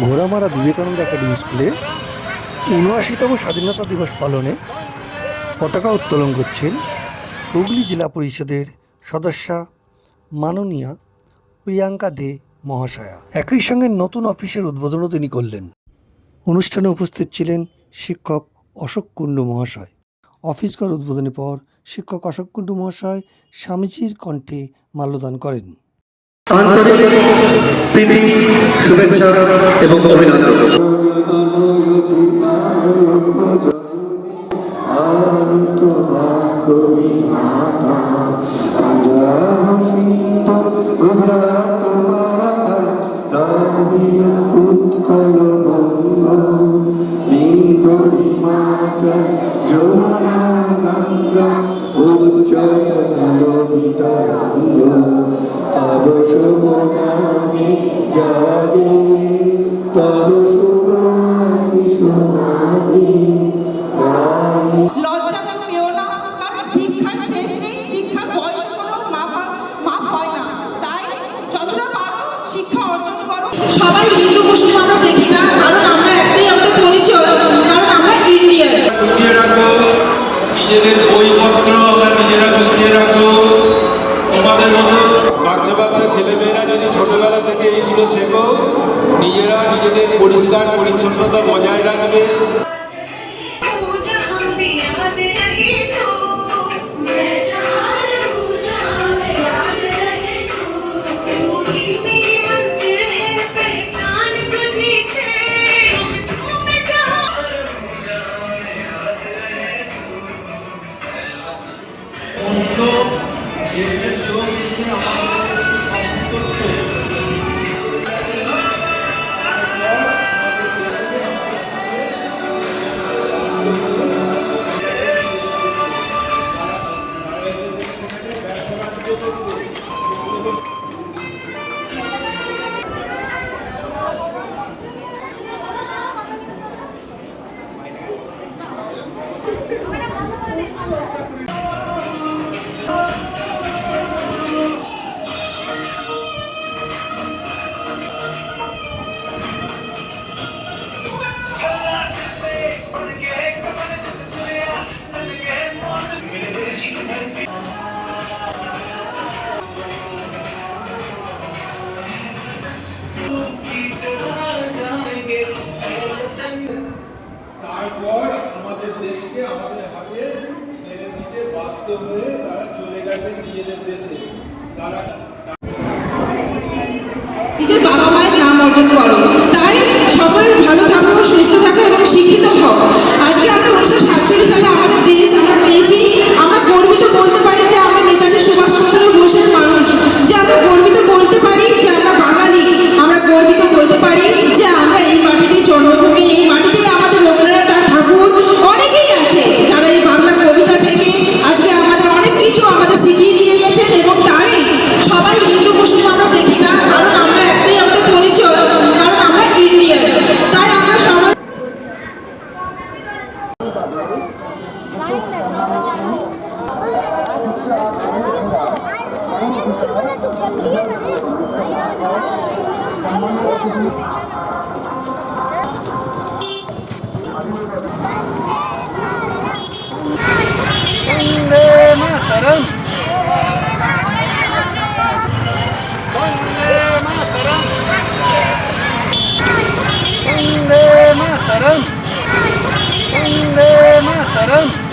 Ghoramara Vivekananda academy স্কুলে ৭৯তম স্বাধীনতা দিবস পালনে পতাকা উত্তোলন করছেন হুগলি জেলা পরিষদের সদস্যা মাননীয়া প্রিয়াঙ্কা দে মহাশয়া। একই সঙ্গে নতুন অফিসের উদ্বোধনও তিনি করলেন। অনুষ্ঠানে উপস্থিত ছিলেন শিক্ষক অশোক কুণ্ডু মহাশয়। অফিস ঘর উদ্বোধনের পর শিক্ষক অশোক কুণ্ডু মহাশয় স্বামীজির কণ্ঠে মাল্যদান করেন। আন্তরিক প্রীতি, শুভেচ্ছা এবং অভিনন্দন। লজ্জা পেও না, কারণ শিক্ষার শেষ নেই, শিক্ষার বয়স কোনো মাপ হয় না। তাই যতটা পারো শিক্ষা অর্জন করো। সবাই হিন্দু মুসলিম আমরা দেখি না, কারণ আমরা একটাই আমাদের পরিচয়, কারণ আমরা ইন্ডিয়ান। গুছিয়ে রাখো নিজেদের বইপত্র, আমরা নিজেরা গুছিয়ে রাখো। তোমাদের মতো বাচ্চা বাচ্চা ছেলেমেয়েরা যদি ছোটবেলা থেকে এইগুলো শেখো, নিজেরা নিজেদের পরিষ্কার পরিচ্ছন্নতা বজায় রাখবে। তারপর আমাদের দেশকে আমাদের হাতে ছেড়ে দিতে বাধ্য হয়ে তারা চলে গেছে নিজেদের দেশে। তারা নিজের বাবা মায়ের নাম অর্জন করো। তাই সকলে ভালো থাকো, সুস্থ থাকো এবং শিক্ষিত হও। আজকে আমরা 1947 সালে আমাদের দেশ আমরা পেয়েছি। আমরা গর্বিত বলতে পারি যে আমরা নেতাজি সুভাষচন্দ্র বোসের মানুষ, যে আমরা গর্বিত বলতে পারি যে আমরা বাঙালি। আমরা গর্বিত বলতে পারি যে আমরা এই মাটিতেই জন্মভূমি, এই মাটিতেই আমাদের রবীন্দ্রনাথ ঠাকুর অনেকেই আছে যারা এই বাংলা কবিতা থেকে আজকে আমাদের অনেক কিছু আমাদের শিখিয়ে দিয়ে গেছেন। এবং তারই সবাই হিন্দু মুসলিম আমরা দেখি না, কারণ আমরা একটাই আমাদের পরিচয়, কারণ আমরা ইন্ডিয়ান। তাই আমরা সবাই Vande Mataram!